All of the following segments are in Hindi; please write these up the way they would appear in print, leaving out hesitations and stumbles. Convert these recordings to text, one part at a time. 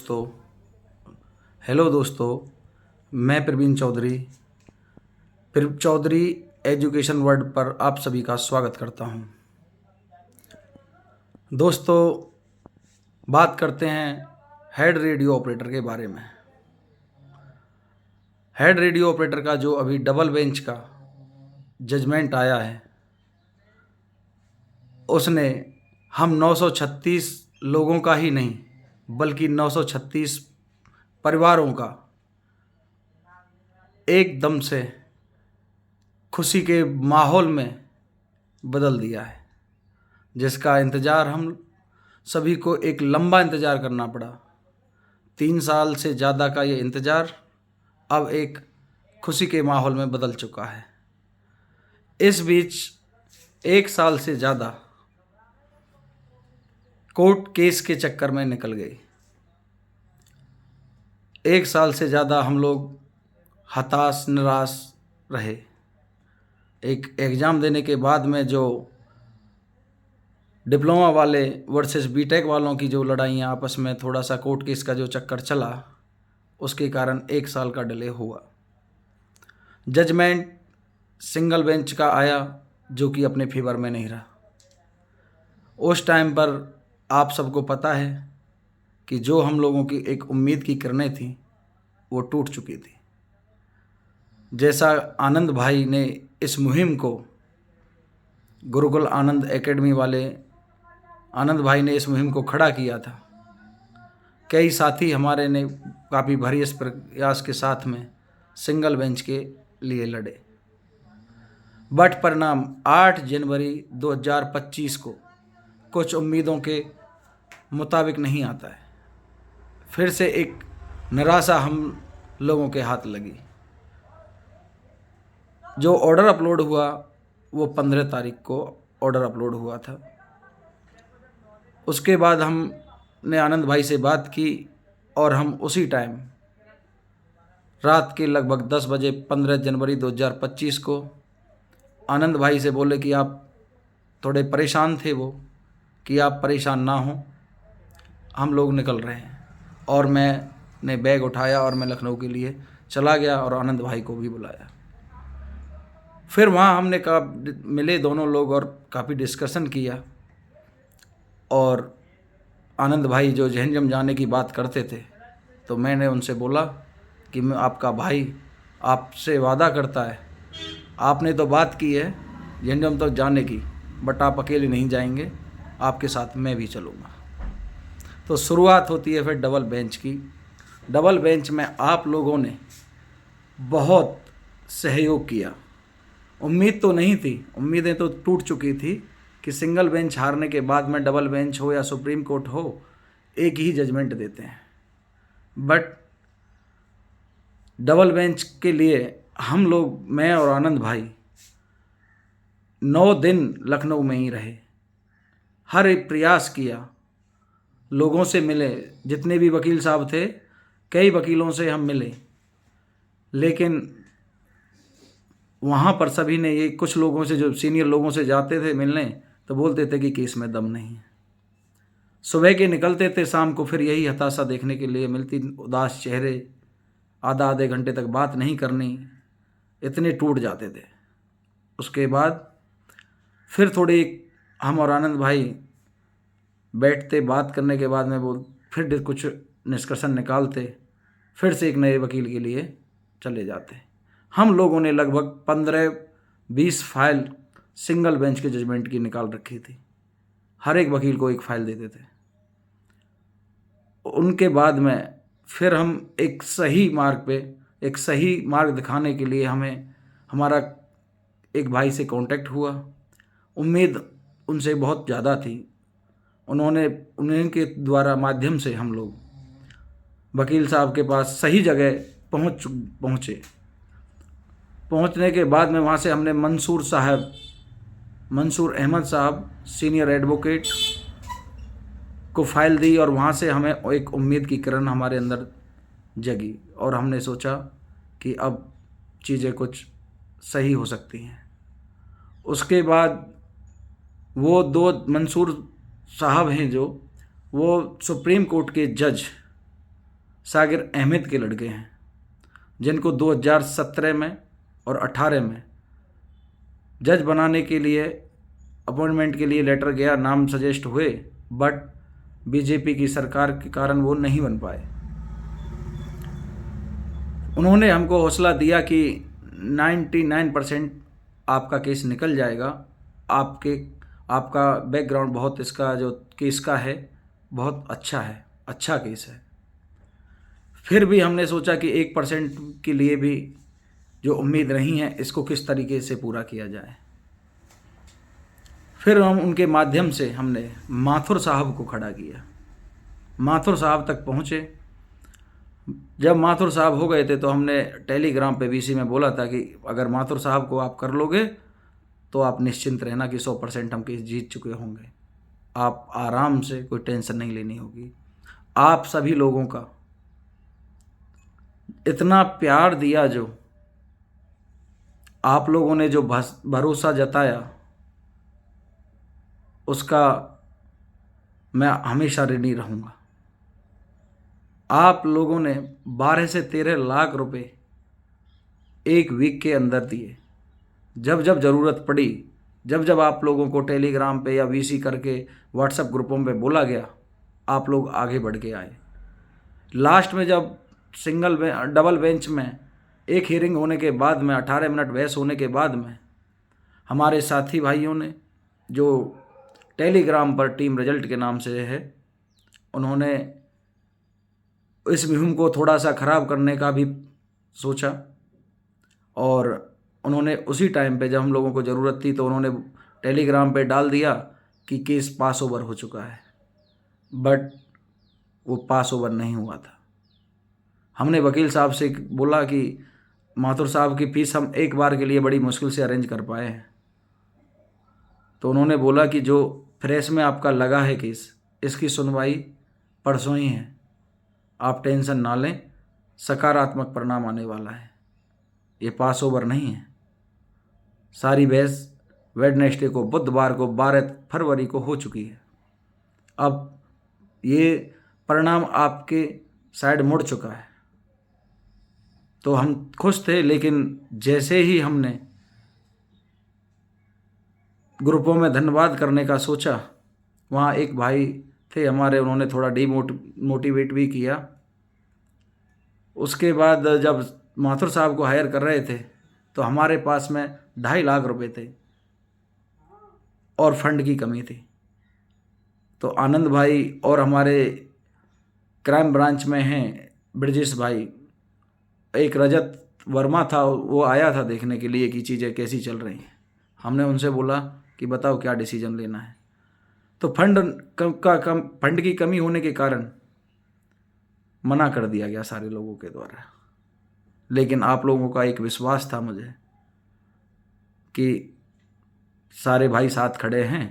दोस्तों, हेलो दोस्तों। मैं प्रवीण चौधरी एजुकेशन वर्ल्ड पर आप सभी का स्वागत करता हूं। दोस्तों, बात करते हैं हेड रेडियो ऑपरेटर के बारे में। हेड रेडियो ऑपरेटर का जो अभी डबल बेंच का जजमेंट आया है, उसने हम 936 लोगों का ही नहीं बल्कि 936 परिवारों का एकदम से खुशी के माहौल में बदल दिया है, जिसका इंतज़ार हम सभी को एक लंबा इंतज़ार करना पड़ा। 3 साल से ज़्यादा का ये इंतज़ार अब एक खुशी के माहौल में बदल चुका है। इस बीच 1 साल से ज़्यादा कोर्ट केस के चक्कर में निकल गई। 1 साल से ज़्यादा हम लोग हताश निराश रहे। एक एग्ज़ाम देने के बाद में जो डिप्लोमा वाले वर्सेस बीटेक वालों की जो लड़ाइयाँ आपस में थोड़ा सा कोर्ट केस का जो चक्कर चला, उसके कारण 1 साल का डिले हुआ। जजमेंट सिंगल बेंच का आया जो कि अपने फेवर में नहीं रहा। उस टाइम पर आप सबको पता है कि जो हम लोगों की एक उम्मीद की किरणें थी वो टूट चुकी थी। जैसा आनंद भाई ने इस मुहिम को, गुरुकुल आनंद एकेडमी वाले आनंद भाई ने इस मुहिम को खड़ा किया था, कई साथी हमारे ने काफ़ी भरी प्रयास के साथ में सिंगल बेंच के लिए लड़े। बट परिणाम 8 जनवरी 2025 को कुछ उम्मीदों के मुताबिक नहीं आता है। फिर से एक निराशा हम लोगों के हाथ लगी। जो ऑर्डर अपलोड हुआ वो 15 तारीख को ऑर्डर अपलोड हुआ था। उसके बाद हमने आनंद भाई से बात की और हम उसी टाइम रात के लगभग 10 बजे 15 जनवरी 2025 को आनंद भाई से बोले कि आप थोड़े परेशान थे, वो कि आप परेशान ना हो, हम लोग निकल रहे हैं। और मैंने बैग उठाया और मैं लखनऊ के लिए चला गया और आनंद भाई को भी बुलाया। फिर वहाँ हमने मिले दोनों लोग और काफ़ी डिस्कशन किया। और आनंद भाई जो झंझम जाने की बात करते थे, तो मैंने उनसे बोला कि मैं आपका भाई आपसे वादा करता है, आपने तो बात की है झंझम तक जाने की, बट आप अकेले नहीं जाएंगे, आपके साथ मैं भी चलूँगा। तो शुरुआत होती है फिर डबल बेंच की। डबल बेंच में आप लोगों ने बहुत सहयोग किया। उम्मीद तो नहीं थी, उम्मीदें तो टूट चुकी थी कि सिंगल बेंच हारने के बाद में डबल बेंच हो या सुप्रीम कोर्ट हो, एक ही जजमेंट देते हैं। बट डबल बेंच के लिए हम लोग, मैं और आनंद भाई 9 दिन लखनऊ में ही रहे। हर एक प्रयास किया, लोगों से मिले, जितने भी वकील साहब थे कई वकीलों से हम मिले, लेकिन वहाँ पर सभी ने ये, कुछ लोगों से, जो सीनियर लोगों से जाते थे मिलने, तो बोलते थे कि केस में दम नहीं है। सुबह के निकलते थे, शाम को फिर यही हताशा देखने के लिए मिलती, उदास चेहरे, आधे घंटे तक बात नहीं करनी, इतने टूट जाते थे। उसके बाद फिर थोड़ी हम और आनंद भाई बैठते, बात करने के बाद में फिर कुछ निष्कर्षण निकालते, फिर से एक नए वकील के लिए चले जाते। हम लोगों ने लगभग 15-20 फाइल सिंगल बेंच के जजमेंट की निकाल रखी थी। हर एक वकील को एक फ़ाइल देते थे। उनके बाद में फिर हम एक सही मार्ग दिखाने के लिए हमारा एक भाई से कांटेक्ट हुआ। उम्मीद उनसे बहुत ज़्यादा थी। उनके द्वारा माध्यम से हम लोग वकील साहब के पास सही जगह पहुँचे। पहुँचने के बाद में वहाँ से हमने मंसूर अहमद साहब सीनियर एडवोकेट को फाइल दी और वहाँ से हमें एक उम्मीद की किरण हमारे अंदर जगी और हमने सोचा कि अब चीज़ें कुछ सही हो सकती हैं। उसके बाद वो 2 मंसूर साहब हैं, जो वो सुप्रीम कोर्ट के जज सागिर अहमद के लड़के हैं, जिनको 2017 में और 18 में जज बनाने के लिए अपॉइंटमेंट के लिए लेटर गया, नाम सजेस्ट हुए, बट बीजेपी की सरकार के कारण वो नहीं बन पाए। उन्होंने हमको हौसला दिया कि 99% आपका केस निकल जाएगा, आपका बैकग्राउंड बहुत, इसका जो केस का है बहुत अच्छा है, अच्छा केस है। फिर भी हमने सोचा कि 1% के लिए भी जो उम्मीद नहीं है, इसको किस तरीके से पूरा किया जाए। फिर हम उनके माध्यम से हमने माथुर साहब को खड़ा किया, माथुर साहब तक पहुँचे। जब माथुर साहब हो गए थे तो हमने टेलीग्राम पे वीसी में बोला था कि अगर माथुर साहब को आप कर लोगे तो आप निश्चिंत रहना कि 100% हम केस जीत चुके होंगे, आप आराम से, कोई टेंशन नहीं लेनी होगी। आप सभी लोगों का इतना प्यार दिया, जो आप लोगों ने जो भरोसा जताया, उसका मैं हमेशा ऋणी रहूँगा। आप लोगों ने 12 से 13 लाख रुपए एक वीक के अंदर दिए। जब जब ज़रूरत पड़ी, जब जब आप लोगों को टेलीग्राम पे या वीसी करके व्हाट्सएप ग्रुपों पे बोला गया, आप लोग आगे बढ़ के आए। लास्ट में जब डबल बेंच में एक हियरिंग होने के बाद में, 18 मिनट बहस होने के बाद में, हमारे साथी भाइयों ने, जो टेलीग्राम पर टीम रिजल्ट के नाम से है, उन्होंने इस मुहिम को थोड़ा सा ख़राब करने का भी सोचा, और उन्होंने उसी टाइम पे जब हम लोगों को ज़रूरत थी तो उन्होंने टेलीग्राम पे डाल दिया कि केस पास ओवर हो चुका है, बट वो पास ओवर नहीं हुआ था। हमने वकील साहब से बोला कि माथुर साहब की फ़ीस हम एक बार के लिए बड़ी मुश्किल से अरेंज कर पाए हैं, तो उन्होंने बोला कि जो फ्रेश में आपका लगा है केस, इसकी सुनवाई परसों ही है, आप टेंशन ना लें, सकारात्मक परिणाम आने वाला है, ये पास ओवर नहीं है। सारी बहस वेडनेसडे को, बुधवार को 12 फरवरी को हो चुकी है। अब ये परिणाम आपके साइड मुड़ चुका है। तो हम खुश थे, लेकिन जैसे ही हमने ग्रुपों में धन्यवाद करने का सोचा, वहाँ एक भाई थे हमारे, उन्होंने थोड़ा मोटिवेट भी किया। उसके बाद जब माथुर साहब को हायर कर रहे थे तो हमारे पास में 2.5 लाख रुपए थे और फंड की कमी थी। तो आनंद भाई और हमारे क्राइम ब्रांच में हैं ब्रजेश भाई, एक रजत वर्मा था, वो आया था देखने के लिए कि चीज़ें कैसी चल रही हैं। हमने उनसे बोला कि बताओ क्या डिसीजन लेना है। तो फंड की कमी होने के कारण मना कर दिया गया सारे लोगों के द्वारा, लेकिन आप लोगों का एक विश्वास था मुझे कि सारे भाई साथ खड़े हैं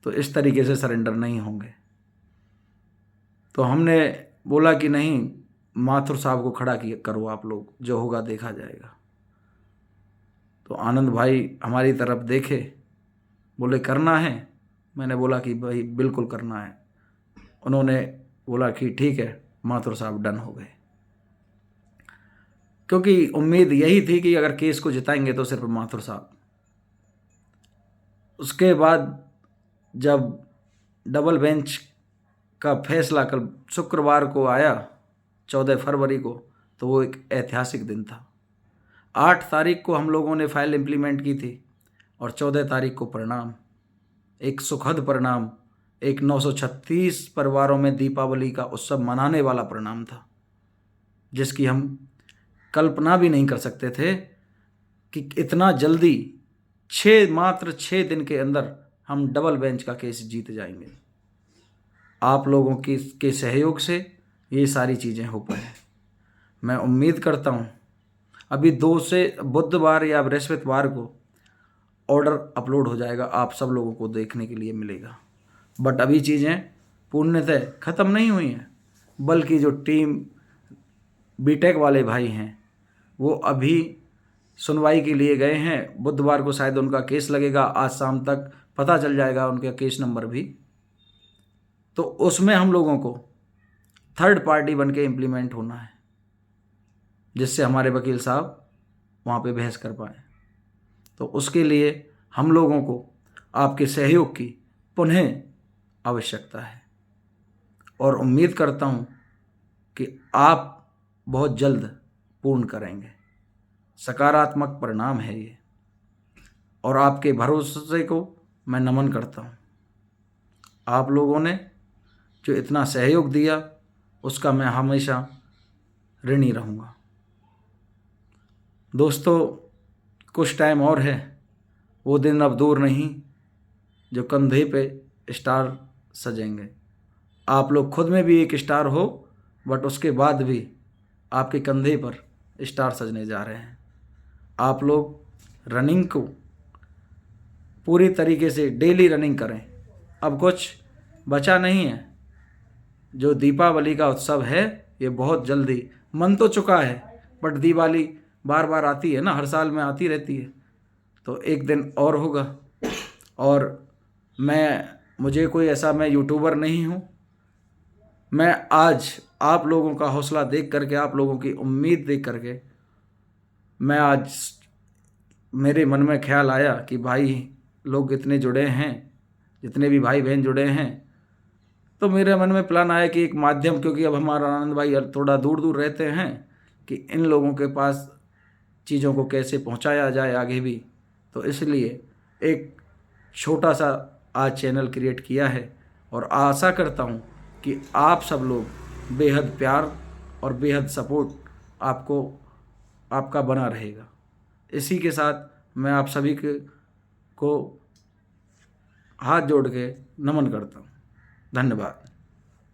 तो इस तरीके से सरेंडर नहीं होंगे। तो हमने बोला कि नहीं, माथुर साहब को खड़ा करो आप लोग, जो होगा देखा जाएगा। तो आनंद भाई हमारी तरफ देखे, बोले करना है। मैंने बोला कि भाई बिल्कुल करना है। उन्होंने बोला कि ठीक है, माथुर साहब डन हो गए, क्योंकि उम्मीद यही थी कि अगर केस को जिताएंगे तो सिर्फ माथुर साहब। उसके बाद जब डबल बेंच का फैसला कल शुक्रवार को आया, 14 फरवरी को, तो वो एक ऐतिहासिक दिन था। 8 तारीख को हम लोगों ने फाइल इम्प्लीमेंट की थी और 14 तारीख को परिणाम, एक सुखद परिणाम, एक 936 परिवारों में दीपावली का उत्सव मनाने वाला परिणाम था, जिसकी हम कल्पना भी नहीं कर सकते थे कि इतना जल्दी मात्र 6 दिन के अंदर हम डबल बेंच का केस जीत जाएंगे। आप लोगों के सहयोग से ये सारी चीज़ें हो पाए। मैं उम्मीद करता हूँ अभी 2 से बुधवार या बृहस्पतिवार को ऑर्डर अपलोड हो जाएगा, आप सब लोगों को देखने के लिए मिलेगा। बट अभी चीज़ें पूर्णतः ख़त्म नहीं हुई हैं, बल्कि जो टीम बीटेक वाले भाई हैं वो अभी सुनवाई के लिए गए हैं। बुधवार को शायद उनका केस लगेगा, आज शाम तक पता चल जाएगा उनका केस नंबर भी। तो उसमें हम लोगों को थर्ड पार्टी बन के इम्प्लीमेंट होना है, जिससे हमारे वकील साहब वहाँ पे बहस कर पाएँ। तो उसके लिए हम लोगों को आपके सहयोग की पुनः आवश्यकता है और उम्मीद करता हूँ कि आप बहुत जल्द पूर्ण करेंगे। सकारात्मक परिणाम है ये, और आपके भरोसे को मैं नमन करता हूँ। आप लोगों ने जो इतना सहयोग दिया उसका मैं हमेशा ऋणी रहूँगा। दोस्तों, कुछ टाइम और है, वो दिन अब दूर नहीं जो कंधे पे स्टार सजेंगे। आप लोग खुद में भी एक स्टार हो, बट उसके बाद भी आपके कंधे पर स्टार सजने जा रहे हैं। आप लोग रनिंग को पूरी तरीके से डेली रनिंग करें। अब कुछ बचा नहीं है। जो दीपावली का उत्सव है ये बहुत जल्दी मन तो चुका है, बट दिवाली बार बार आती है ना, हर साल में आती रहती है, तो एक दिन और होगा। और मुझे कोई ऐसा, मैं यूट्यूबर नहीं हूँ। मैं आज आप लोगों का हौसला देख करके, आप लोगों की उम्मीद देख करके, मैं आज मेरे मन में ख्याल आया कि भाई लोग इतने जुड़े हैं, जितने भी भाई बहन जुड़े हैं, तो मेरे मन में प्लान आया कि एक माध्यम, क्योंकि अब हमारा आनंद भाई थोड़ा दूर दूर रहते हैं, कि इन लोगों के पास चीज़ों को कैसे पहुंचाया जाए आगे भी। तो इसलिए एक छोटा सा आज चैनल क्रिएट किया है, और आशा करता हूं कि आप सब लोग बेहद प्यार और बेहद सपोर्ट आपका बना रहेगा। इसी के साथ मैं आप सभी को हाथ जोड़ के नमन करता हूं। धन्यवाद।